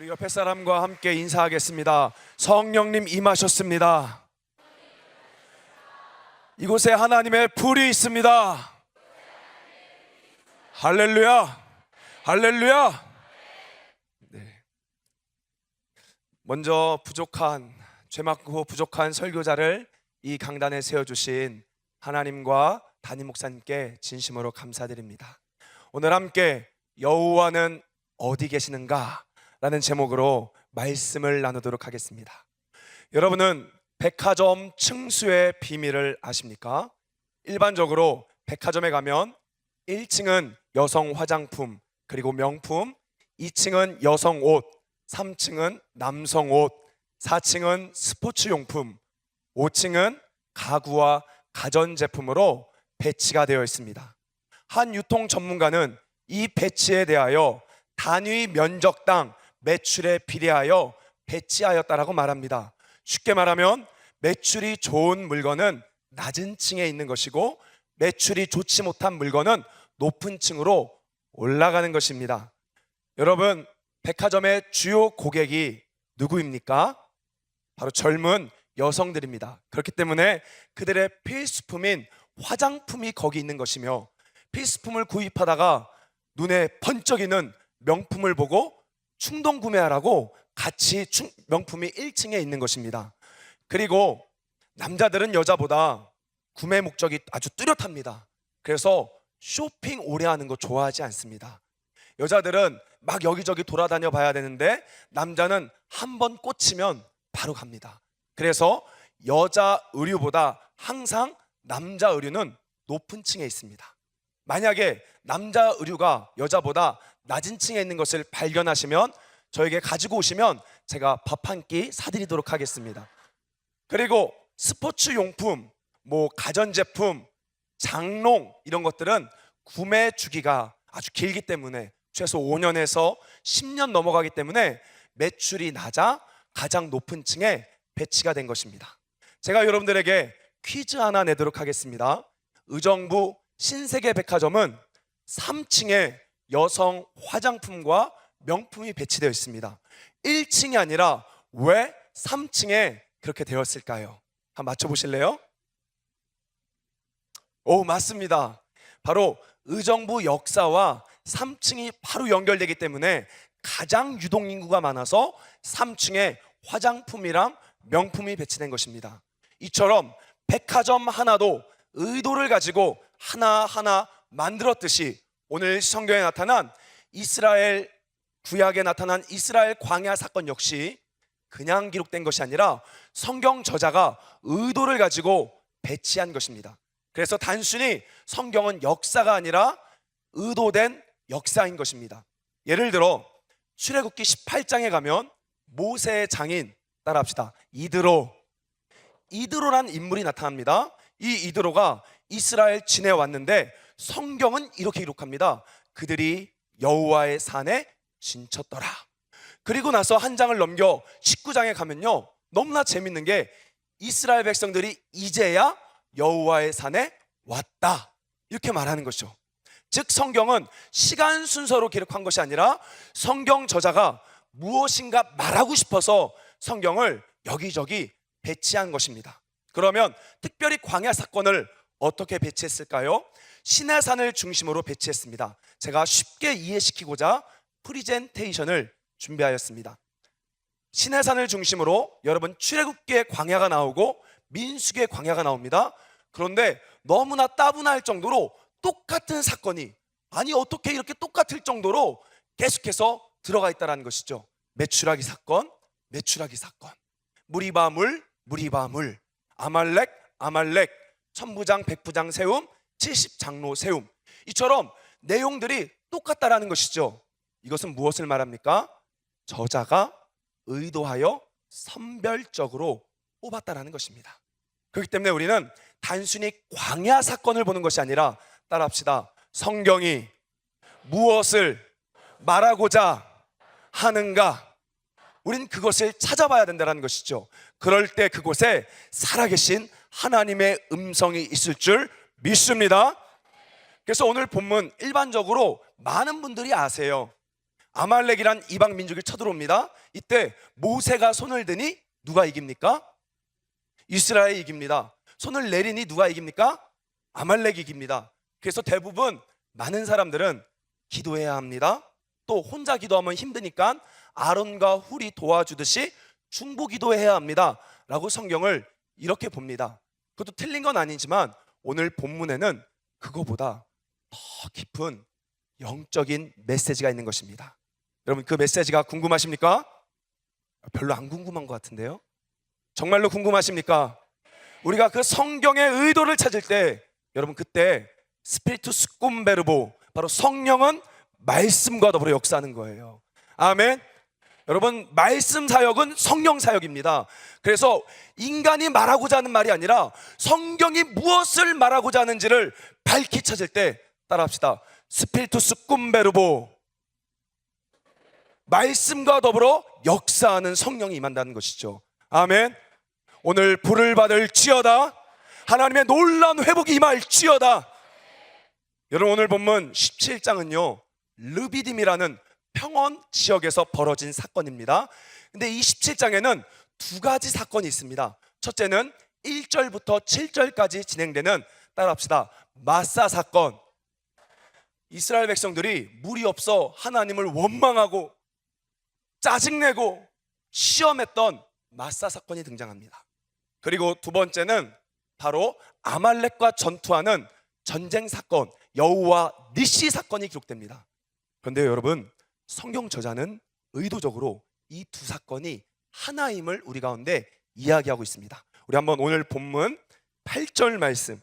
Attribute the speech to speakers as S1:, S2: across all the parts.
S1: 우리 옆에 사람과 함께 인사하겠습니다. 성령님 임하셨습니다. 이곳에 하나님의 불이 있습니다. 할렐루야, 할렐루야. 네. 먼저 죄 많고 부족한 설교자를 이 강단에 세워주신 하나님과 담임 목사님께 진심으로 감사드립니다. 오늘 함께 여호와는 어디 계시는가? 라는 제목으로 말씀을 나누도록 하겠습니다. 여러분은 백화점 층수의 비밀을 아십니까? 일반적으로 백화점에 가면 1층은 여성 화장품 그리고 명품, 2층은 여성 옷, 3층은 남성 옷, 4층은 스포츠용품, 5층은 가구와 가전제품으로 배치가 되어 있습니다. 한 유통 전문가는 이 배치에 대하여 단위 면적당 매출에 비례하여 배치하였다라고 말합니다. 쉽게 말하면 매출이 좋은 물건은 낮은 층에 있는 것이고 매출이 좋지 못한 물건은 높은 층으로 올라가는 것입니다. 여러분, 백화점의 주요 고객이 누구입니까? 바로 젊은 여성들입니다. 그렇기 때문에 그들의 필수품인 화장품이 거기 있는 것이며, 필수품을 구입하다가 눈에 번쩍이는 명품을 보고 충동 구매하라고 같이 명품이 1층에 있는 것입니다. 그리고 남자들은 여자보다 구매 목적이 아주 뚜렷합니다. 그래서 쇼핑 오래 하는 거 좋아하지 않습니다. 여자들은 막 여기저기 돌아다녀 봐야 되는데 남자는 한 번 꽂히면 바로 갑니다. 그래서 여자 의류보다 항상 남자 의류는 높은 층에 있습니다. 만약에 남자 의류가 여자보다 낮은 층에 있는 것을 발견하시면 저에게 가지고 오시면 제가 밥 한 끼 사드리도록 하겠습니다. 그리고 스포츠 용품, 가전제품, 장롱 이런 것들은 구매 주기가 아주 길기 때문에 최소 5년에서 10년 넘어가기 때문에 매출이 낮아 가장 높은 층에 배치가 된 것입니다. 제가 여러분들에게 퀴즈 하나 내도록 하겠습니다. 의정부 신세계 백화점은 3층에 여성 화장품과 명품이 배치되어 있습니다. 1층이 아니라 왜 3층에 그렇게 되었을까요? 한번 맞춰보실래요? 오, 맞습니다. 바로 의정부 역사와 3층이 바로 연결되기 때문에 가장 유동인구가 많아서 3층에 화장품이랑 명품이 배치된 것입니다. 이처럼 백화점 하나도 의도를 가지고 하나하나 만들었듯이 오늘 성경에 나타난 구약에 나타난 이스라엘 광야 사건 역시 그냥 기록된 것이 아니라 성경 저자가 의도를 가지고 배치한 것입니다. 그래서 단순히 성경은 역사가 아니라 의도된 역사인 것입니다. 예를 들어 출애굽기 18장에 가면 모세의 장인, 따라합시다, 이드로란 인물이 나타납니다. 이 이드로가 이스라엘 진에 왔는데 성경은 이렇게 기록합니다. 그들이 여호와의 산에 진쳤더라. 그리고 나서 한 장을 넘겨 19장에 가면요, 너무나 재밌는 게 이스라엘 백성들이 이제야 여호와의 산에 왔다 이렇게 말하는 것이죠. 즉 성경은 시간 순서로 기록한 것이 아니라 성경 저자가 무엇인가 말하고 싶어서 성경을 여기저기 배치한 것입니다. 그러면 특별히 광야 사건을 어떻게 배치했을까요? 시내산을 중심으로 배치했습니다. 제가 쉽게 이해시키고자 프리젠테이션을 준비하였습니다. 시내산을 중심으로 여러분 출애굽기의 광야가 나오고 민수기의 광야가 나옵니다. 그런데 너무나 따분할 정도로 똑같은 사건이, 아니 어떻게 이렇게 똑같을 정도로 계속해서 들어가 있다는 것이죠. 메추라기 사건, 무리바물, 아말렉, 천부장, 백부장 세움, 70장로 세움, 이처럼 내용들이 똑같다라는 것이죠. 이것은 무엇을 말합니까? 저자가 의도하여 선별적으로 뽑았다라는 것입니다. 그렇기 때문에 우리는 단순히 광야 사건을 보는 것이 아니라, 따라합시다, 성경이 무엇을 말하고자 하는가, 우린 그것을 찾아봐야 된다는 것이죠. 그럴 때 그곳에 살아계신 하나님의 음성이 있을 줄 믿습니다. 그래서 오늘 본문 일반적으로 많은 분들이 아세요. 아말렉이란 이방 민족이 쳐들어옵니다. 이때 모세가 손을 드니 누가 이깁니까? 이스라엘이 이깁니다. 손을 내리니 누가 이깁니까? 아말렉이 이깁니다. 그래서 대부분 많은 사람들은 기도해야 합니다. 또 혼자 기도하면 힘드니까 아론과 훌이 도와주듯이 중보 기도해야 합니다 라고 성경을 이렇게 봅니다. 그것도 틀린 건 아니지만 오늘 본문에는 그거보다 더 깊은 영적인 메시지가 있는 것입니다. 여러분, 그 메시지가 궁금하십니까? 별로 안 궁금한 것 같은데요. 정말로 궁금하십니까? 우리가 그 성경의 의도를 찾을 때 여러분, 그때 스피리투스 꼼베르보, 바로 성령은 말씀과 더불어 역사하는 거예요. 아멘. 여러분, 말씀 사역은 성령 사역입니다. 그래서 인간이 말하고자 하는 말이 아니라 성경이 무엇을 말하고자 하는지를 밝히 찾을 때 따라합시다. 스피리투스 꼼베르보, 말씀과 더불어 역사하는 성령이 임한다는 것이죠. 아멘. 오늘 불을 받을지어다, 하나님의 놀라운 회복이 임할지어다. 여러분, 오늘 본문 17장은요 르비딤이라는 평원 지역에서 벌어진 사건입니다. 근데 이 17장에는 두 가지 사건이 있습니다. 첫째는 1절부터 7절까지 진행되는, 따라합시다, 마사 사건. 이스라엘 백성들이 물이 없어 하나님을 원망하고 짜증내고 시험했던 마사 사건이 등장합니다. 그리고 두 번째는 바로 아말렉과 전투하는 전쟁 사건, 여호와 니시 사건이 기록됩니다. 그런데 여러분, 성경 저자는 의도적으로 이 두 사건이 하나임을 우리 가운데 이야기하고 있습니다. 우리 한번 오늘 본문 8절 말씀,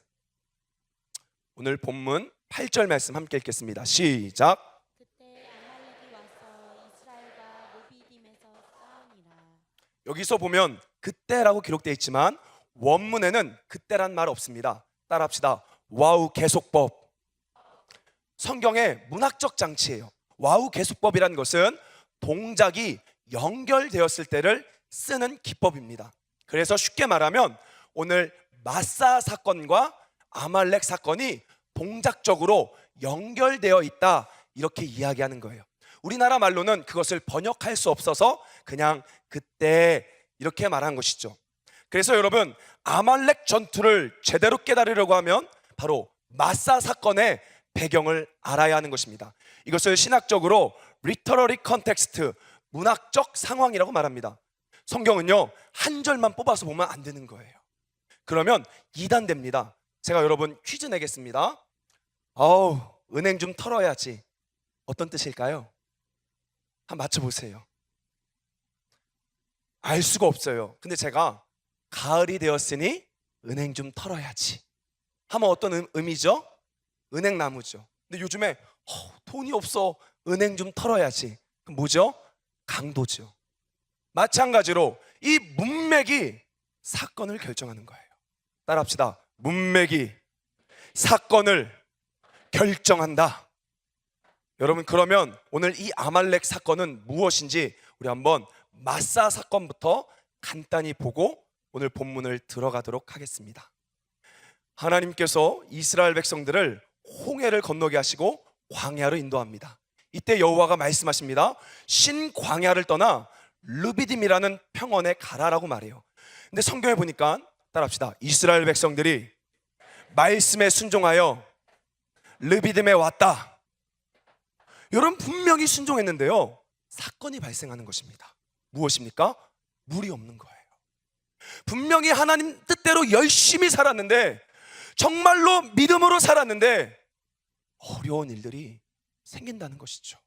S1: 오늘 본문 8절 말씀 함께 읽겠습니다. 시작.
S2: 그때 아말렉이 와서 이스라엘과 르비딤에서 싸우니라.
S1: 여기서 보면 그때라고 기록되어 있지만 원문에는 그때란 말 없습니다. 따라합시다. 와우 계속법. 성경의 문학적 장치예요. 와우 계속법이라는 것은 동작이 연결되었을 때를 쓰는 기법입니다. 그래서 쉽게 말하면 오늘 마사 사건과 아말렉 사건이 동작적으로 연결되어 있다, 이렇게 이야기하는 거예요. 우리나라 말로는 그것을 번역할 수 없어서 그냥 그때 이렇게 말한 것이죠. 그래서 여러분, 아말렉 전투를 제대로 깨달으려고 하면 바로 마사 사건의 배경을 알아야 하는 것입니다. 이것을 신학적으로 리터러리 컨텍스트, 문학적 상황이라고 말합니다. 성경은요 한 절만 뽑아서 보면 안 되는 거예요. 그러면 이단됩니다. 제가 여러분 퀴즈 내겠습니다. 은행 좀 털어야지. 어떤 뜻일까요? 한번 맞춰보세요. 알 수가 없어요. 근데 제가 가을이 되었으니 은행 좀 털어야지 하면 어떤 의미죠? 은행나무죠. 근데 요즘에 돈이 없어, 은행 좀 털어야지. 그럼 뭐죠? 강도죠. 마찬가지로 이 문맥이 사건을 결정하는 거예요. 따라합시다. 문맥이 사건을 결정한다. 여러분, 그러면 오늘 이 아말렉 사건은 무엇인지 우리 한번 마사 사건부터 간단히 보고 오늘 본문을 들어가도록 하겠습니다. 하나님께서 이스라엘 백성들을 홍해를 건너게 하시고 광야로 인도합니다. 이때 여호와가 말씀하십니다. 신광야를 떠나 르비딤이라는 평원에 가라라고 말해요. 근데 성경에 보니까 따라합시다. 이스라엘 백성들이 말씀에 순종하여 르비딤에 왔다. 여러분, 분명히 순종했는데요 사건이 발생하는 것입니다. 무엇입니까? 물이 없는 거예요. 분명히 하나님 뜻대로 열심히 살았는데, 정말로 믿음으로 살았는데 어려운 일들이 생긴다는 것이죠.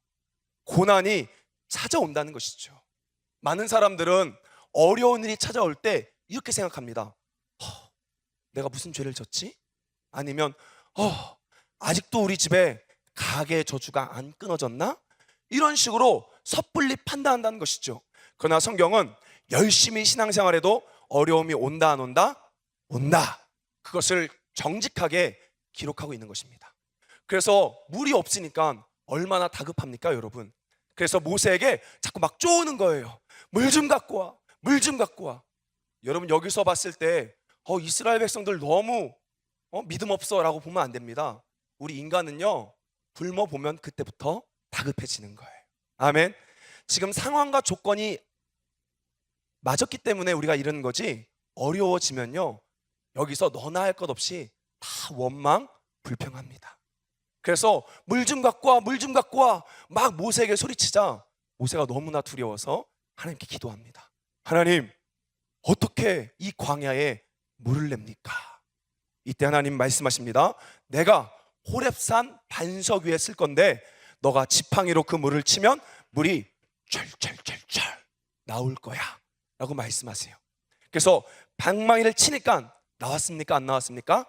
S1: 고난이 찾아온다는 것이죠. 많은 사람들은 어려운 일이 찾아올 때 이렇게 생각합니다. 내가 무슨 죄를 졌지? 아니면 아직도 우리 집에 가계 저주가 안 끊어졌나? 이런 식으로 섣불리 판단한다는 것이죠. 그러나 성경은 열심히 신앙생활해도 어려움이 온다 안 온다? 온다. 그것을 정직하게 기록하고 있는 것입니다. 그래서 물이 없으니까 얼마나 다급합니까, 여러분? 그래서 모세에게 자꾸 막 쪼우는 거예요. 물 좀 갖고 와, 물 좀 갖고 와. 여러분, 여기서 봤을 때 이스라엘 백성들 너무 믿음 없어 라고 보면 안 됩니다. 우리 인간은요 굶어 보면 그때부터 다급해지는 거예요. 아멘. 지금 상황과 조건이 맞았기 때문에 우리가 이러는 거지, 어려워지면요 여기서 너나 할 것 없이 다 원망 불평합니다. 그래서 물 좀 갖고 와, 물 좀 갖고 와, 막 모세에게 소리치자 모세가 너무나 두려워서 하나님께 기도합니다. 하나님, 어떻게 이 광야에 물을 냅니까? 이때 하나님 말씀하십니다. 내가 호렙산 반석 위에 쓸 건데 너가 지팡이로 그 물을 치면 물이 철철철철 나올 거야 라고 말씀하세요. 그래서 방망이를 치니까 나왔습니까? 안 나왔습니까?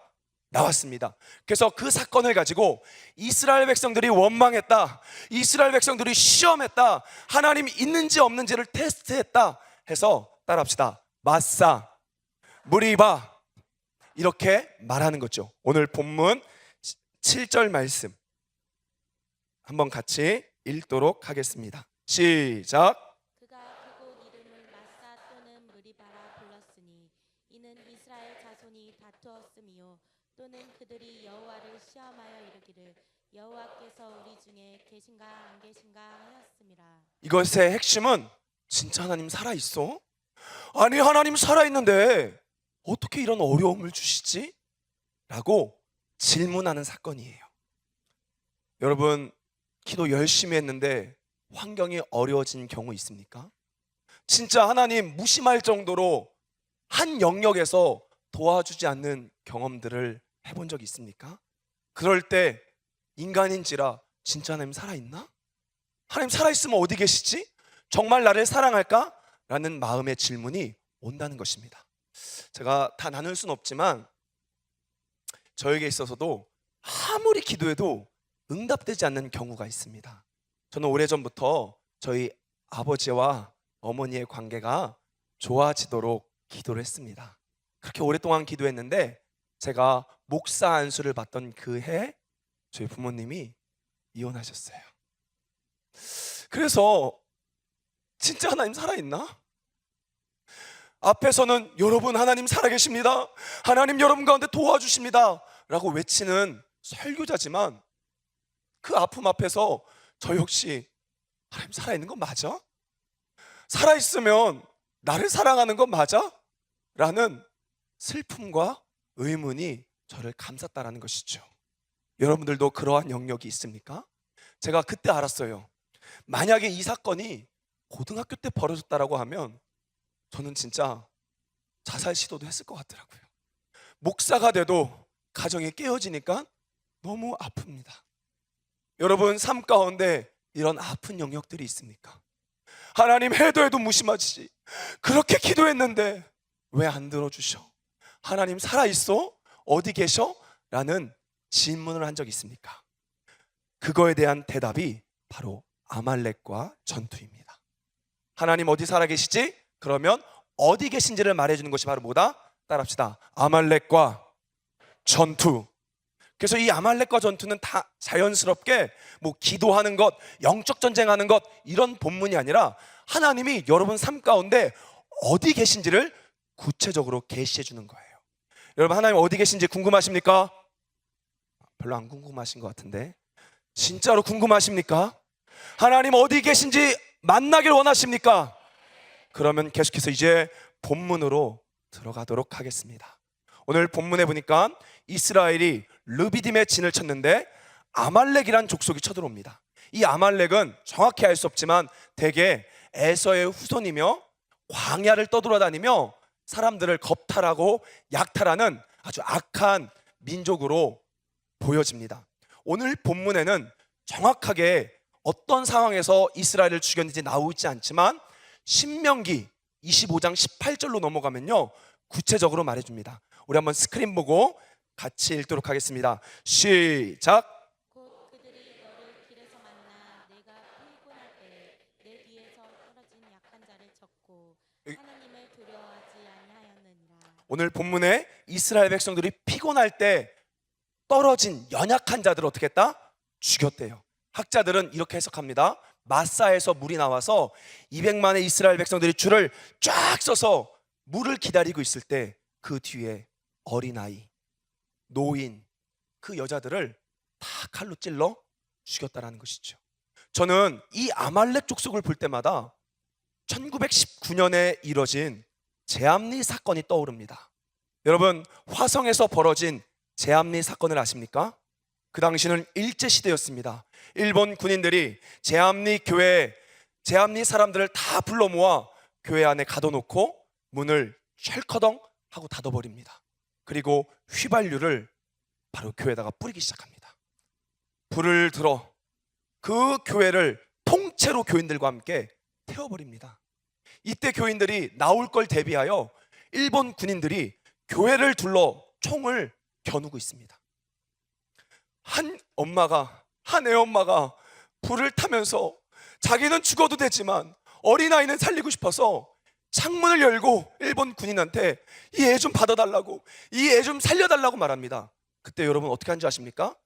S1: 나왔습니다. 그래서 그 사건을 가지고 이스라엘 백성들이 원망했다, 이스라엘 백성들이 시험했다, 하나님이 있는지 없는지를 테스트했다 해서 따라합시다. 마사, 무리바 이렇게 말하는 거죠. 오늘 본문 7절 말씀 한번 같이 읽도록 하겠습니다. 시작.
S2: 그가 그곳 이름을 마사 또는 무리바라 불렀으니 이는 이스라엘 자손이 다투었음이요 또는 그들이 여호와를 시험하여 이르기를 여호와께서 우리 중에 계신가 안 계신가 하였음이라.
S1: 이것의 핵심은 진짜 하나님 살아있어? 아니 하나님 살아있는데 어떻게 이런 어려움을 주시지? 라고 질문하는 사건이에요. 여러분, 기도 열심히 했는데 환경이 어려워진 경우 있습니까? 진짜 하나님 무심할 정도로 한 영역에서 도와주지 않는 경험들을 해본 적이 있습니까? 그럴 때 인간인지라 진짜 하나님 살아있나? 하나님 살아있으면 어디 계시지? 정말 나를 사랑할까? 라는 마음의 질문이 온다는 것입니다. 제가 다 나눌 수는 없지만 저에게 있어서도 아무리 기도해도 응답되지 않는 경우가 있습니다. 저는 오래전부터 저희 아버지와 어머니의 관계가 좋아지도록 기도를 했습니다. 그렇게 오랫동안 기도했는데 제가 목사 안수를 받던 그 해 저희 부모님이 이혼하셨어요. 그래서 진짜 하나님 살아있나? 앞에서는 여러분 하나님 살아계십니다, 하나님 여러분 가운데 도와주십니다 라고 외치는 설교자지만 그 아픔 앞에서 저 역시 하나님 살아있는 건 맞아? 살아있으면 나를 사랑하는 건 맞아? 라는 슬픔과 의문이 저를 감쌌다라는 것이죠. 여러분들도 그러한 영역이 있습니까? 제가 그때 알았어요. 만약에 이 사건이 고등학교 때 벌어졌다라고 하면 저는 진짜 자살 시도도 했을 것 같더라고요. 목사가 돼도 가정이 깨어지니까 너무 아픕니다. 여러분 삶 가운데 이런 아픈 영역들이 있습니까? 하나님 해도 무심하시지, 그렇게 기도했는데 왜 안 들어주셔? 하나님 살아있어? 어디 계셔? 라는 질문을 한 적이 있습니까? 그거에 대한 대답이 바로 아말렉과 전투입니다. 하나님 어디 살아계시지? 그러면 어디 계신지를 말해주는 것이 바로 뭐다? 따라합시다. 아말렉과 전투. 그래서 이 아말렉과 전투는 다 자연스럽게 뭐 기도하는 것, 영적 전쟁하는 것 이런 본문이 아니라 하나님이 여러분 삶 가운데 어디 계신지를 구체적으로 계시해 주는 거예요. 여러분 하나님 어디 계신지 궁금하십니까? 별로 안 궁금하신 것 같은데 진짜로 궁금하십니까? 하나님 어디 계신지 만나길 원하십니까? 그러면 계속해서 이제 본문으로 들어가도록 하겠습니다. 오늘 본문에 보니까 이스라엘이 르비딤에 진을 쳤는데 아말렉이란 족속이 쳐들어옵니다. 이 아말렉은 정확히 알 수 없지만 대개 에서의 후손이며 광야를 떠돌아다니며 사람들을 겁탈하고 약탈하는 아주 악한 민족으로 보여집니다. 오늘 본문에는 정확하게 어떤 상황에서 이스라엘을 죽였는지 나오지 않지만 신명기 25장 18절로 넘어가면요 구체적으로 말해줍니다. 우리 한번 스크린 보고 같이 읽도록 하겠습니다. 시작.
S2: 곧 그들이 너를 길에서 만나 내가 피곤할 때 내 뒤에서 떨어진 약한 자를 쳤고 하나님을 두려워하지 아니하였느니라.
S1: 오늘 본문에 이스라엘 백성들이 피곤할 때 떨어진 연약한 자들을 어떻게 했다? 죽였대요. 학자들은 이렇게 해석합니다. 마사에서 물이 나와서 200만의 이스라엘 백성들이 줄을 쫙 서서 물을 기다리고 있을 때 그 뒤에 어린아이, 노인, 그 여자들을 다 칼로 찔러 죽였다라는 것이죠. 저는 이 아말렉 족속을 볼 때마다 1919년에 이뤄진 제암리 사건이 떠오릅니다. 여러분, 화성에서 벌어진 제암리 사건을 아십니까? 그 당시는 일제시대였습니다. 일본 군인들이 제암리 교회에 제암리 사람들을 다 불러 모아 교회 안에 가둬놓고 문을 철커덩 하고 닫아버립니다. 그리고 휘발유를 바로 교회에다가 뿌리기 시작합니다. 불을 들어 그 교회를 통째로 교인들과 함께 태워버립니다. 이때 교인들이 나올 걸 대비하여 일본 군인들이 교회를 둘러 총을 겨누고 있습니다. 한 애엄마가 불을 타면서 자기는 죽어도 되지만 어린아이는 살리고 싶어서 창문을 열고 일본 군인한테 이 애 좀 받아달라고, 이 애 좀 살려달라고 말합니다. 그때 여러분 어떻게 한지 아십니까?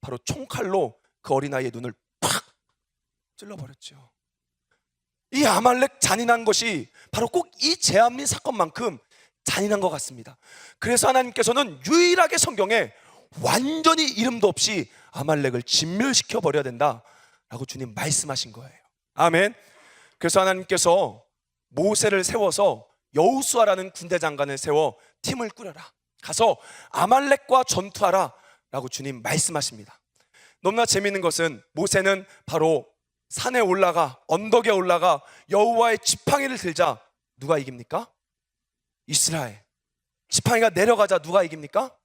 S1: 바로 총칼로 그 어린아이의 눈을 팍 찔러버렸죠. 이 아말렉 잔인한 것이 바로 꼭 이 제암리 사건만큼 잔인한 것 같습니다. 그래서 하나님께서는 유일하게 성경에 완전히 이름도 없이 아말렉을 진멸시켜 버려야 된다라고 주님 말씀하신 거예요. 아멘. 그래서 하나님께서 모세를 세워서 여호수아라는 군대 장관을 세워 팀을 꾸려라, 가서 아말렉과 전투하라 라고 주님 말씀하십니다. 너무나 재미있는 것은 모세는 바로 산에 올라가, 언덕에 올라가 여호와의 지팡이를 들자 누가 이깁니까? 이스라엘. 지팡이가 내려가자 누가 이깁니까?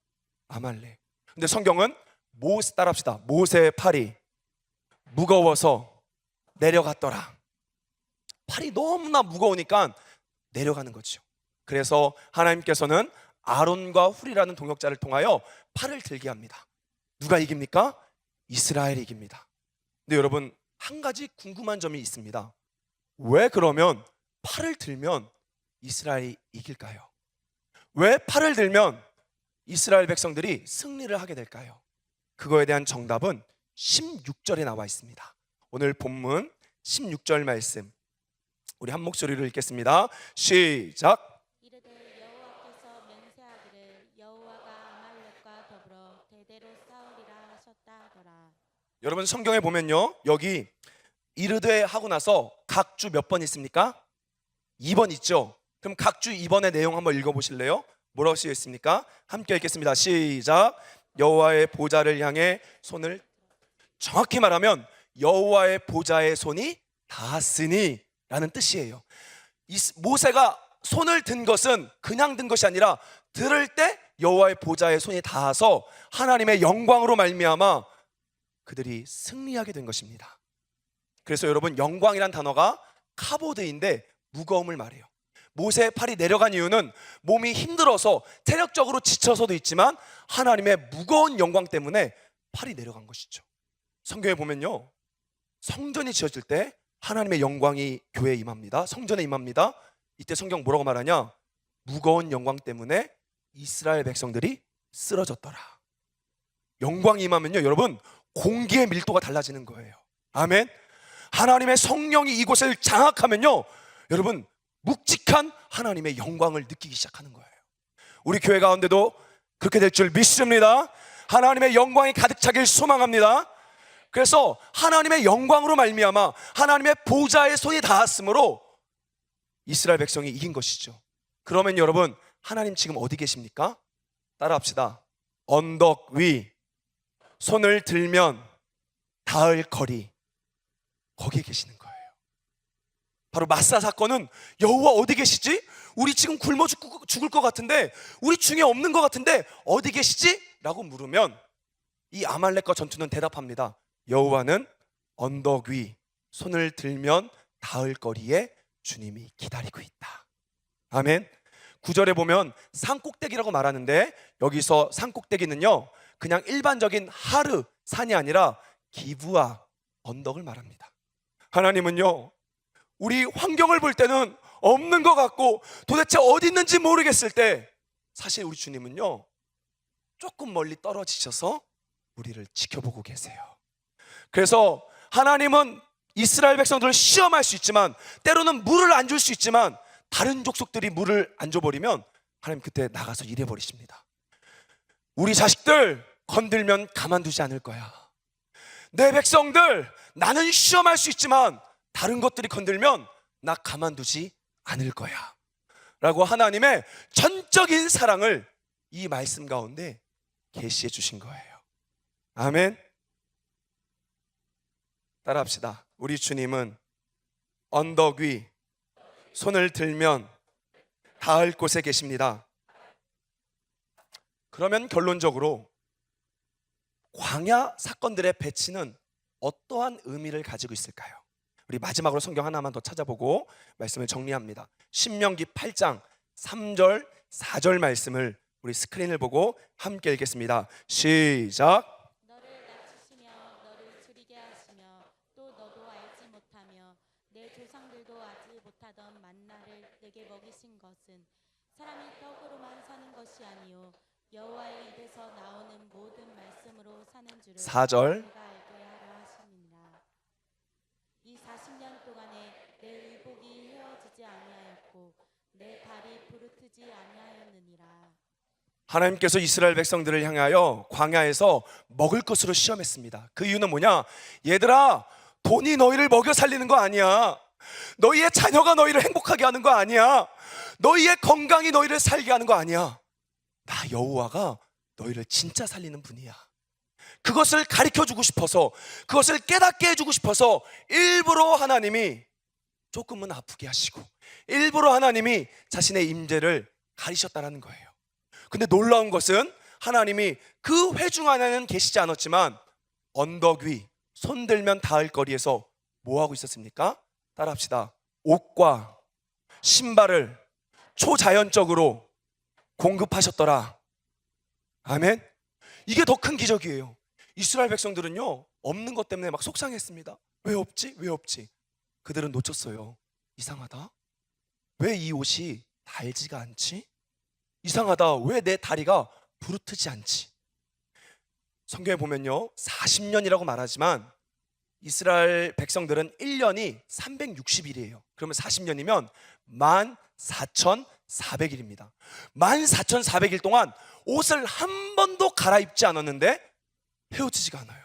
S1: 아말렉. 근데 성경은 따라합시다. 모세의 팔이 무거워서 내려갔더라. 팔이 너무나 무거우니까 내려가는 거죠. 그래서 하나님께서는 아론과 훌이라는 동역자를 통하여 팔을 들게 합니다. 누가 이깁니까? 이스라엘이 이깁니다. 근데 여러분, 한 가지 궁금한 점이 있습니다. 왜 그러면 팔을 들면 이스라엘이 이길까요? 왜 팔을 들면 이스라엘 백성들이 승리를 하게 될까요? 그거에 대한 정답은 16절에 나와 있습니다. 오늘 본문 16절 말씀 우리 한 목소리로 읽겠습니다. 시작.
S2: 이르되 여호와께서 맹세하기를 여호와가 아말렉과 더불어 대대로 싸우리라 하셨다 하더라.
S1: 여러분, 성경에 보면요, 여기 이르되 하고 나서 각주 몇 번 있습니까? 2번 있죠. 그럼 각주 2번의 내용 한번 읽어보실래요? 뭐라고 쓰여 있습니까? 함께 읽겠습니다. 시작. 여호와의 보좌를 향해 손을, 정확히 말하면 여호와의 보좌의 손이 닿았으니 라는 뜻이에요. 모세가 손을 든 것은 그냥 든 것이 아니라 들을 때 여호와의 보좌의 손이 닿아서 하나님의 영광으로 말미암아 그들이 승리하게 된 것입니다. 그래서 여러분, 영광이란 단어가 카보드인데 무거움을 말해요. 모세의 팔이 내려간 이유는 몸이 힘들어서 체력적으로 지쳐서도 있지만 하나님의 무거운 영광 때문에 팔이 내려간 것이죠. 성경에 보면요, 성전이 지어질 때 하나님의 영광이 교회에 임합니다. 성전에 임합니다. 이때 성경 뭐라고 말하냐? 무거운 영광 때문에 이스라엘 백성들이 쓰러졌더라. 영광이 임하면요, 여러분, 공기의 밀도가 달라지는 거예요. 아멘. 하나님의 성령이 이곳을 장악하면요, 여러분, 묵직한 하나님의 영광을 느끼기 시작하는 거예요. 우리 교회 가운데도 그렇게 될 줄 믿습니다. 하나님의 영광이 가득 차길 소망합니다. 그래서 하나님의 영광으로 말미암아 하나님의 보좌의 손이 닿았으므로 이스라엘 백성이 이긴 것이죠. 그러면 여러분, 하나님 지금 어디 계십니까? 따라합시다. 언덕 위, 손을 들면 닿을 거리, 거기에 계시는 거예요. 바로 마사 사건은 여호와 어디 계시지? 우리 지금 굶어 죽을 것 같은데, 우리 중에 없는 것 같은데 어디 계시지? 라고 물으면 이 아말렉과 전투는 대답합니다. 여호와는 언덕 위, 손을 들면 닿을 거리에 주님이 기다리고 있다. 아멘. 9절에 보면 산꼭대기라고 말하는데, 여기서 산꼭대기는요, 그냥 일반적인 하르, 산이 아니라 기브아, 언덕을 말합니다. 하나님은요, 우리 환경을 볼 때는 없는 것 같고 도대체 어디 있는지 모르겠을 때, 사실 우리 주님은요, 조금 멀리 떨어지셔서 우리를 지켜보고 계세요. 그래서 하나님은 이스라엘 백성들을 시험할 수 있지만, 때로는 물을 안 줄 수 있지만, 다른 족속들이 물을 안 줘버리면 하나님 그때 나가서 일해버리십니다. 우리 자식들 건들면 가만두지 않을 거야. 내 백성들 나는 시험할 수 있지만 다른 것들이 건들면 나 가만두지 않을 거야 라고 하나님의 전적인 사랑을 이 말씀 가운데 계시해 주신 거예요. 아멘. 따라합시다. 우리 주님은 언덕 위 손을 들면 닿을 곳에 계십니다. 그러면 결론적으로 광야 사건들의 배치는 어떠한 의미를 가지고 있을까요? 우리 마지막으로 성경 하나만 더 찾아보고 말씀을 정리합니다. 신명기 8장 3절 4절 말씀을 우리 스크린을 보고 함께 읽겠습니다. 시작.
S2: 너를 낮추시며 너를 줄이게 하시며 또 너도 알지 못하며 내 조상들도 알지 못하던 만나를 내게 먹이신 것은 사람이 떡으로만 사는 것이 아니요 여호와의 입에서 나오는 모든 말씀으로 사는 줄을
S1: 4절.
S2: 내가 알게 하려 하심이니라. 이 40년 동안에 내 의복이 헤어지지 아니하였고 내 발이 부르트지 아니하였느니라.
S1: 하나님께서 이스라엘 백성들을 향하여 광야에서 먹을 것으로 시험했습니다. 그 이유는 뭐냐? 얘들아, 돈이 너희를 먹여 살리는 거 아니야. 너희의 자녀가 너희를 행복하게 하는 거 아니야. 너희의 건강이 너희를 살게 하는 거 아니야. 나 여호와가 너희를 진짜 살리는 분이야. 그것을 가르쳐주고 싶어서, 그것을 깨닫게 해주고 싶어서 일부러 하나님이 조금은 아프게 하시고 일부러 하나님이 자신의 임재를 가리셨다는 거예요. 근데 놀라운 것은 하나님이 그 회중 안에는 계시지 않았지만 언덕 위 손들면 닿을 거리에서 뭐 하고 있었습니까? 따라합시다. 옷과 신발을 초자연적으로 공급하셨더라. 아멘. 이게 더 큰 기적이에요. 이스라엘 백성들은요, 없는 것 때문에 막 속상했습니다. 왜 없지? 왜 없지? 그들은 놓쳤어요. 이상하다. 왜 이 옷이 달지가 않지? 이상하다. 왜 내 다리가 부르트지 않지? 성경에 보면요, 40년이라고 말하지만 이스라엘 백성들은 1년이 360일이에요. 그러면 40년이면 14,400일입니다. 14,400일 동안 옷을 한 번도 갈아입지 않았는데 헤어지지가 않아요.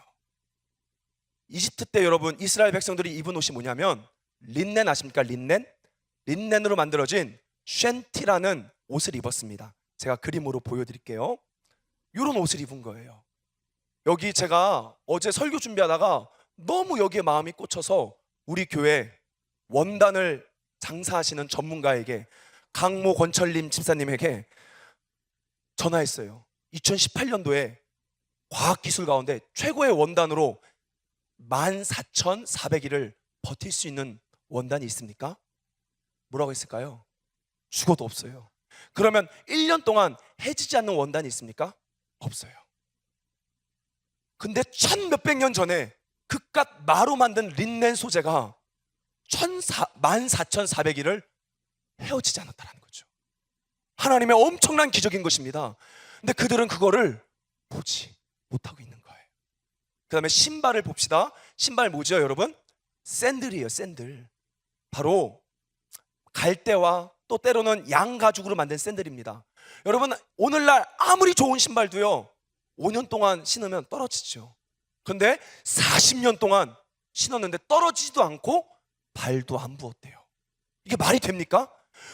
S1: 이집트 때 여러분, 이스라엘 백성들이 입은 옷이 뭐냐면 린넨 아십니까? 린넨으로 만들어진 쉔티라는 옷을 입었습니다. 제가 그림으로 보여드릴게요. 이런 옷을 입은 거예요. 여기 제가 어제 설교 준비하다가 너무 여기에 마음이 꽂혀서 우리 교회 원단을 장사하시는 전문가에게, 강모 권철림 집사님에게 전화했어요. 2018년도에 과학기술 가운데 최고의 원단으로 14,400일을 버틸 수 있는 원단이 있습니까? 뭐라고 했을까요? 죽어도 없어요. 그러면 1년 동안 해지지 않는 원단이 있습니까? 없어요. 근데 1,몇백 년 전에 그깟 마로 만든 린넨 소재가 14,400일을 헤어지지 않았다는 거죠. 하나님의 엄청난 기적인 것입니다. 근데 그들은 그거를 보지 못하고 있는 거예요. 그 다음에 신발을 봅시다. 신발 뭐죠, 여러분? 샌들이에요, 샌들. 바로 갈대와 또 때로는 양 가죽으로 만든 샌들입니다. 여러분, 오늘날 아무리 좋은 신발도요, 5년 동안 신으면 떨어지죠. 근데 40년 동안 신었는데 떨어지지도 않고 발도 안 부었대요. 이게 말이 됩니까?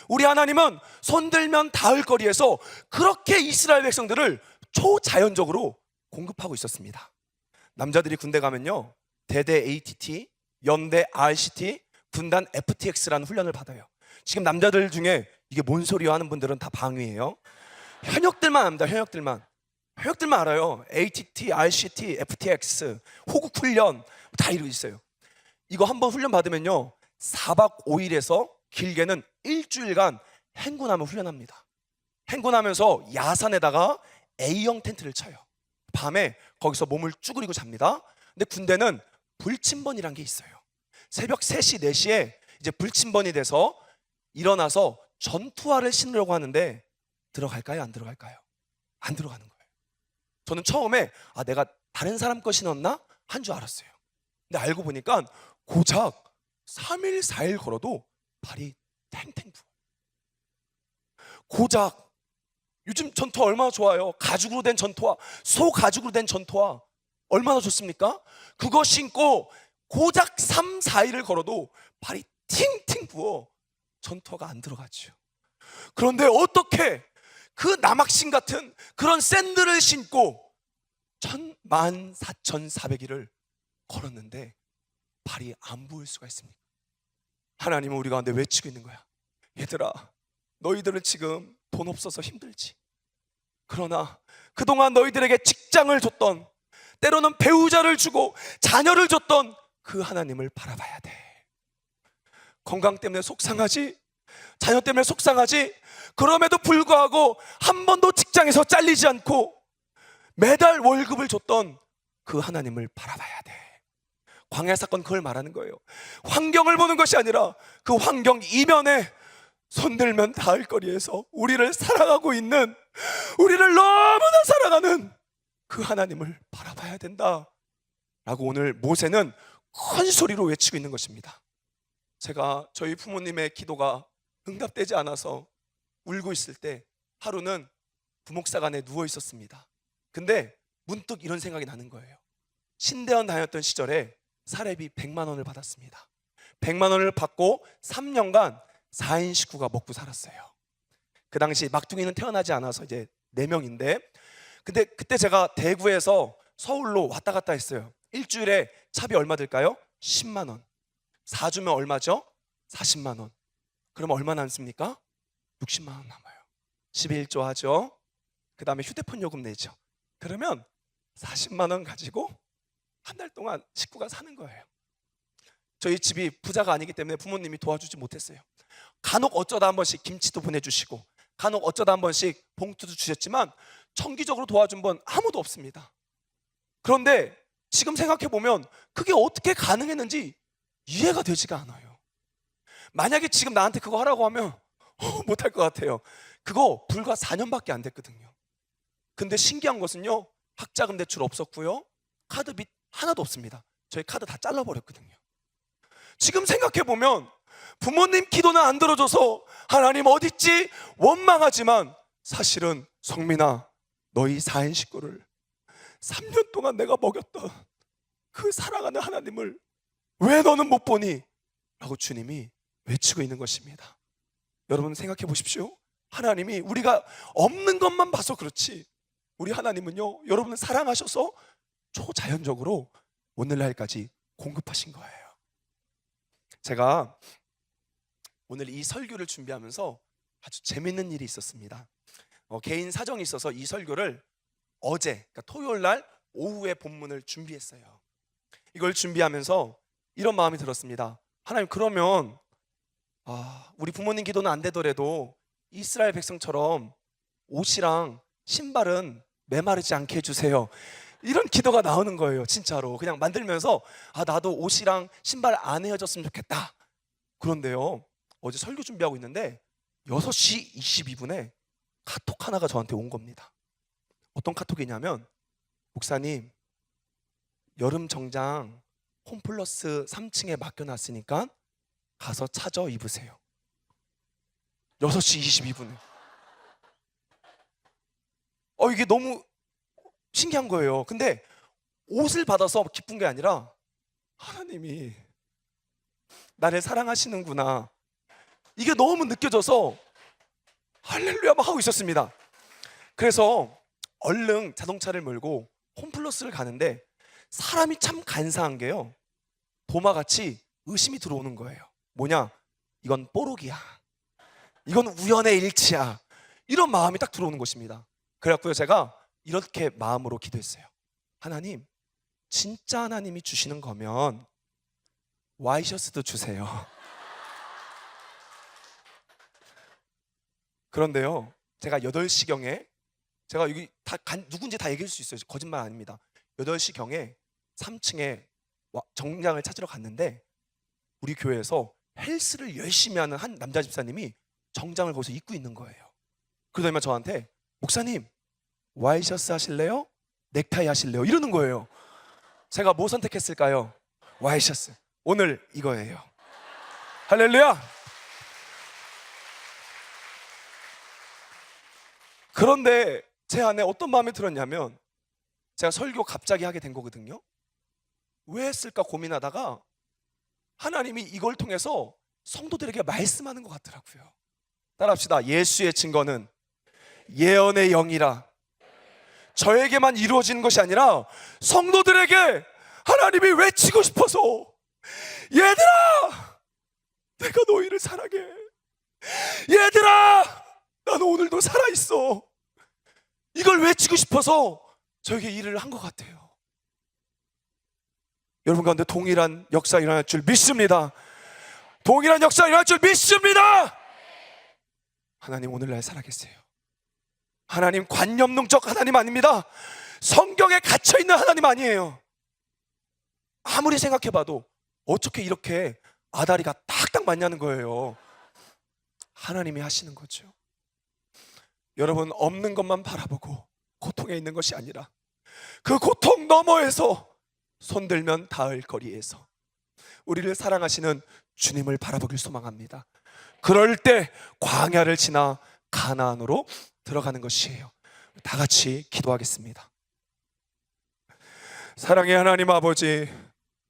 S1: 우리 하나님은 손들면 닿을 거리에서 그렇게 이스라엘 백성들을 초자연적으로 공급하고 있었습니다. 남자들이 군대 가면요, 대대 ATT, 연대 RCT, 군단 FTX라는 훈련을 받아요. 지금 남자들 중에 이게 뭔 소리야 하는 분들은 다 방위예요. 현역들만 압니다. 현역들만 알아요. ATT, RCT, FTX, 호국 훈련 다 이루고 있어요. 이거 한번 훈련 받으면요, 4박 5일에서 길게는 일주일간 행군함을 훈련합니다. 행군하면서 야산에다가 A형 텐트를 쳐요. 밤에 거기서 몸을 쭈그리고 잡니다. 근데 군대는 불침번이란 게 있어요. 새벽 3시, 4시에 이제 불침번이 돼서 일어나서 전투화를 신으려고 하는데 들어갈까요? 안 들어갈까요? 안 들어가는 거예요. 저는 처음에 내가 다른 사람 거 신었나? 한 줄 알았어요. 근데 알고 보니까 고작 3일, 4일 걸어도 발이 탱탱 부어요. 고작 요즘 전투화 얼마나 좋아요. 가죽으로 된 전투화, 소 가죽으로 된 전투화 얼마나 좋습니까? 그거 신고 고작 3, 4일을 걸어도 발이 팅팅 부어 전투화가 안 들어가죠. 그런데 어떻게 그 남학신 같은 그런 샌들을 신고 14,400일을 걸었는데 발이 안 부을 수가 있습니까? 하나님은 우리 가운데 외치고 있는 거야. 얘들아, 너희들은 지금 돈 없어서 힘들지. 그러나 그동안 너희들에게 직장을 줬던, 때로는 배우자를 주고 자녀를 줬던 그 하나님을 바라봐야 돼. 건강 때문에 속상하지, 자녀 때문에 속상하지, 그럼에도 불구하고 한 번도 직장에서 잘리지 않고 매달 월급을 줬던 그 하나님을 바라봐야 돼. 광야 사건 그걸 말하는 거예요. 환경을 보는 것이 아니라 그 환경 이면에 손들면 닿을 거리에서 우리를 사랑하고 있는, 우리를 너무나 사랑하는 그 하나님을 바라봐야 된다 라고 오늘 모세는 큰 소리로 외치고 있는 것입니다. 제가 저희 부모님의 기도가 응답되지 않아서 울고 있을 때 하루는 부목사관에 누워 있었습니다. 근데 문득 이런 생각이 나는 거예요. 신대원 다녔던 시절에 사례비 100만 원을 받았습니다. 100만 원을 받고 3년간 4인 식구가 먹고 살았어요. 그 당시 막둥이는 태어나지 않아서 이제 4명인데, 근데 그때 제가 대구에서 서울로 왔다 갔다 했어요. 일주일에 차비 얼마 들까요? 10만 원. 4주면 얼마죠? 40만 원. 그러면 얼마 남습니까? 60만 원 남아요. 11조 하죠. 그 다음에 휴대폰 요금 내죠. 그러면 40만 원 가지고 한 달 동안 식구가 사는 거예요. 저희 집이 부자가 아니기 때문에 부모님이 도와주지 못했어요. 간혹 어쩌다 한 번씩 김치도 보내주시고, 간혹 어쩌다 한 번씩 봉투도 주셨지만 정기적으로 도와준 번 아무도 없습니다. 그런데 지금 생각해보면 그게 어떻게 가능했는지 이해가 되지가 않아요. 만약에 지금 나한테 그거 하라고 하면 못할 것 같아요. 그거 불과 4년밖에 안 됐거든요. 근데 신기한 것은요, 학자금 대출 없었고요, 카드 빚 하나도 없습니다. 저희 카드 다 잘라버렸거든요. 지금 생각해보면 부모님 기도는 안 들어줘서 하나님 어딨지? 원망하지만 사실은 성민아, 너희 4인 식구를 3년 동안 내가 먹였던 그 사랑하는 하나님을 왜 너는 못 보니? 라고 주님이 외치고 있는 것입니다. 여러분 생각해 보십시오. 하나님이 우리가 없는 것만 봐서 그렇지, 우리 하나님은요, 여러분을 사랑하셔서 초자연적으로 오늘날까지 공급하신 거예요. 제가 오늘 이 설교를 준비하면서 아주 재밌는 일이 있었습니다. 개인 사정이 있어서 이 설교를 어제, 그러니까 토요일 날 오후에 본문을 준비했어요. 이걸 준비하면서 이런 마음이 들었습니다. 하나님, 그러면 우리 부모님 기도는 안 되더라도 이스라엘 백성처럼 옷이랑 신발은 메마르지 않게 해주세요. 이런 기도가 나오는 거예요. 진짜로 그냥 만들면서 나도 옷이랑 신발 안 헤어졌으면 좋겠다. 그런데요, 어제 설교 준비하고 있는데 6시 22분에 카톡 하나가 저한테 온 겁니다. 어떤 카톡이냐면, 목사님, 여름 정장 홈플러스 3층에 맡겨놨으니까 가서 찾아 입으세요. 6시 22분에. 이게 너무 신기한 거예요. 근데 옷을 받아서 기쁜 게 아니라 하나님이 나를 사랑하시는구나, 이게 너무 느껴져서 할렐루야 막 하고 있었습니다. 그래서 얼른 자동차를 몰고 홈플러스를 가는데 사람이 참 간사한 게요, 도마같이 의심이 들어오는 거예요. 뭐냐? 이건 뽀록이야, 이건 우연의 일치야, 이런 마음이 딱 들어오는 것입니다. 그래갖고요, 제가 이렇게 마음으로 기도했어요. 하나님, 진짜 하나님이 주시는 거면 와이셔츠도 주세요. 그런데요, 제가 8시경에, 제가 여기 누군지 다 얘기할 수 있어요. 거짓말 아닙니다. 8시경에 3층에 정장을 찾으러 갔는데 우리 교회에서 헬스를 열심히 하는 한 남자 집사님이 정장을 거기서 입고 있는 거예요. 그러더니 저한테, 목사님 와이셔츠 하실래요? 넥타이 하실래요? 이러는 거예요. 제가 뭐 선택했을까요? 와이셔츠. 오늘 이거예요. 할렐루야. 그런데 제 안에 어떤 마음이 들었냐면, 제가 설교 갑자기 하게 된 거거든요. 왜 했을까 고민하다가 하나님이 이걸 통해서 성도들에게 말씀하는 것 같더라고요. 따라합시다. 예수의 증거는 예언의 영이라. 저에게만 이루어지는 것이 아니라 성도들에게 하나님이 외치고 싶어서, 얘들아, 내가 너희를 사랑해. 얘들아, 나는 오늘도 살아있어. 이걸 외치고 싶어서 저에게 일을 한 것 같아요. 여러분 가운데 동일한 역사 일어날 줄 믿습니다. 동일한 역사 일어날 줄 믿습니다. 하나님 오늘날 살아계세요. 하나님 관념능적 하나님 아닙니다. 성경에 갇혀있는 하나님 아니에요. 아무리 생각해봐도 어떻게 이렇게 아다리가 딱딱 맞냐는 거예요. 하나님이 하시는 거죠. 여러분, 없는 것만 바라보고 고통에 있는 것이 아니라 그 고통 너머에서 손들면 닿을 거리에서 우리를 사랑하시는 주님을 바라보길 소망합니다. 그럴 때 광야를 지나 가나안으로 들어가는 것이에요. 다 같이 기도하겠습니다. 사랑의 하나님 아버지,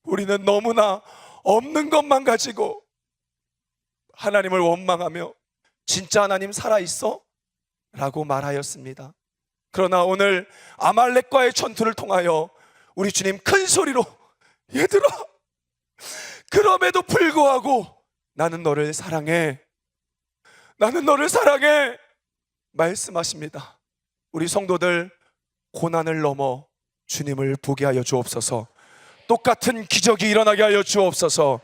S1: 우리는 너무나 없는 것만 가지고 하나님을 원망하며 진짜 하나님 살아있어? 라고 말하였습니다. 그러나 오늘 아말렉과의 전투를 통하여 우리 주님 큰 소리로, 얘들아, 그럼에도 불구하고 나는 너를 사랑해, 나는 너를 사랑해 말씀하십니다. 우리 성도들 고난을 넘어 주님을 보게 하여 주옵소서. 똑같은 기적이 일어나게 하여 주옵소서.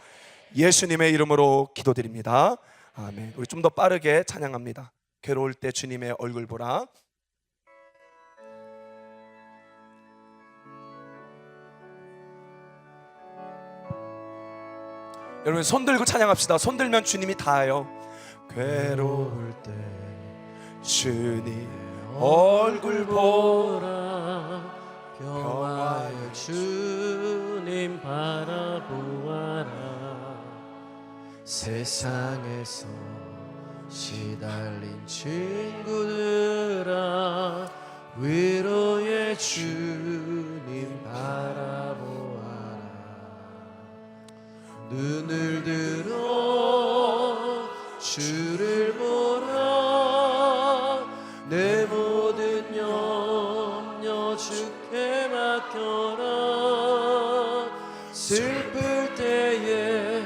S1: 예수님의 이름으로 기도드립니다. 아멘. 우리 좀 더 빠르게 찬양합니다. 괴로울 때 주님의 얼굴 보라. 여러분 손 들고 찬양합시다. 손 들면 주님이 닿아요. 괴로울 때 주님 얼굴 보라.
S3: 평화의 주님 바라보아라. 세상에서 시달린 친구들아, 위로의 주님 바라보아라. 눈을 들어 주를 보라. 내 모든 염려 주께 맡겨라. 슬플 때에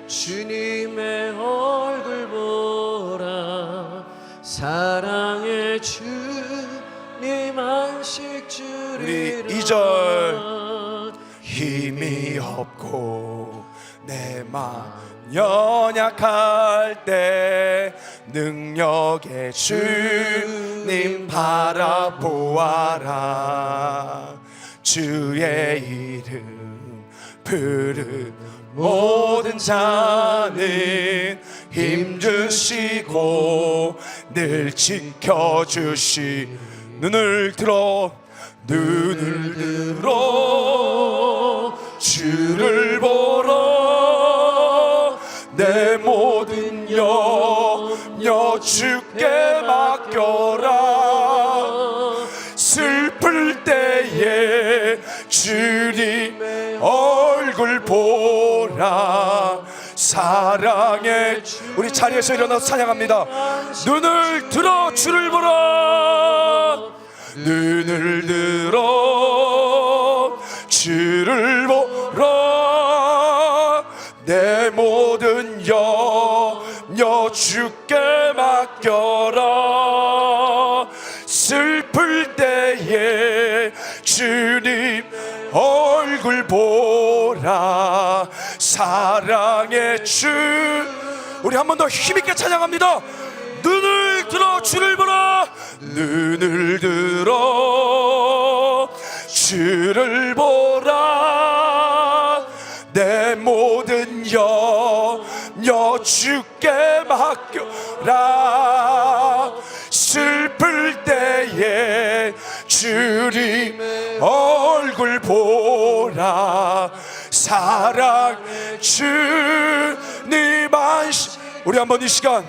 S3: 주님의 얼굴 보라. 사랑의 주님 안식 주리라.
S1: 우리 2절 힘이 없고 내 마음 연약할 때 능력의 주님 바라보아라. 주의 이름 부르는 모든 자는 힘주시고 늘 지켜주시. 눈을 들어 주를 보러 내 모든 염려 주께 맡겨라. 슬플 때에 주님의 얼굴 보라. 사랑의 우리 자리에서 일어나서 찬양합니다. 눈을 들어 주를 보라. 눈을 들어 주를 보라. 내 모든 염려 주께 맡겨라. 슬플 때에 주님 얼굴 보라. 사랑의 주. 우리 한 번 더 힘있게 찬양합니다. 눈을 들어 주를 보라. 눈을 들어 주를 보라. 내 모든 염려 주께 맡겨라. 슬플 때에 주님의 얼굴 보라. 사랑 주님 안식. 우리 한번 이 시간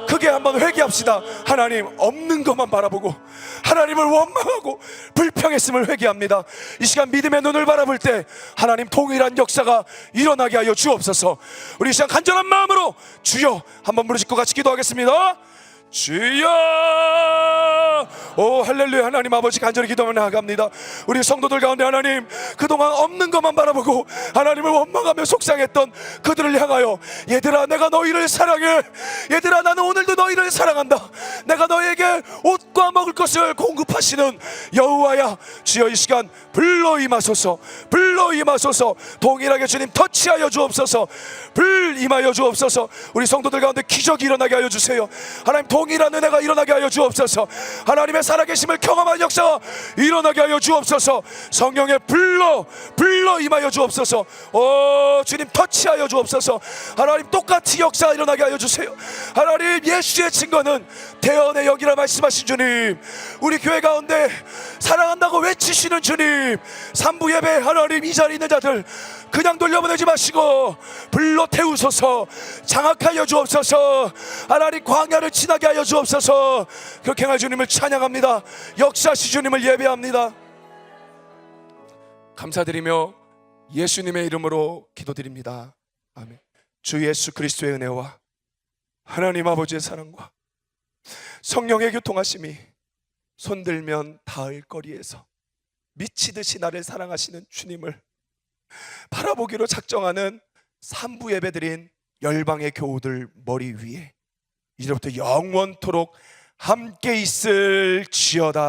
S1: 크게 한번 회개합시다. 하나님, 없는 것만 바라보고 하나님을 원망하고 불평했음을 회개합니다. 이 시간 믿음의 눈을 바라볼 때 하나님 동일한 역사가 일어나게 하여 주옵소서. 우리 이 시간 간절한 마음으로 주여 한번 부르짖고 같이 기도하겠습니다. 주여. 오 할렐루야. 하나님 아버지, 간절히 기도하며 나아갑니다. 우리 성도들 가운데 하나님, 그동안 없는 것만 바라보고 하나님을 원망하며 속상했던 그들을 향하여, 얘들아 내가 너희를 사랑해, 얘들아 나는 오늘도 너희를 사랑한다, 내가 너희에게 옷과 먹을 것을 공급하시는 여호와야, 주여 이 시간 불러 임하소서, 불러 임하소서. 동일하게 주님 터치하여 주옵소서, 불 임하여 주옵소서. 우리 성도들 가운데 기적이 일어나게 하여 주세요. 하나님 동일한 은혜가 일어나게 하여 주옵소서. 하나님의 살아계심을 경험한 역사가 일어나게 하여 주옵소서. 성령의 불러 임하여 주옵소서. 오 주님 터치하여 주옵소서. 하나님 똑같이 역사가 일어나게 하여 주세요. 하나님 예수의 증거는 대언의 영이라 말씀하신 주님, 우리 교회 가운데 사랑한다고 외치시는 주님, 삼부 예배 하나님 이 자리에 있는 자들 그냥 돌려보내지 마시고 불러 태우소서, 장악하여 주옵소서. 하나님 광야를 지나게 하여 주옵소서. 그렇게 행할 주님을 찬양합니다. 역사하시 주님을 예배합니다. 감사드리며 예수님의 이름으로 기도드립니다. 아멘. 주 예수 그리스도의 은혜와 하나님 아버지의 사랑과 성령의 교통하심이 손들면 닿을 거리에서 미치듯이 나를 사랑하시는 주님을 바라보기로 작정하는 삼부 예배드린 열방의 교우들 머리 위에 이제부터 영원토록 함께 있을지어다.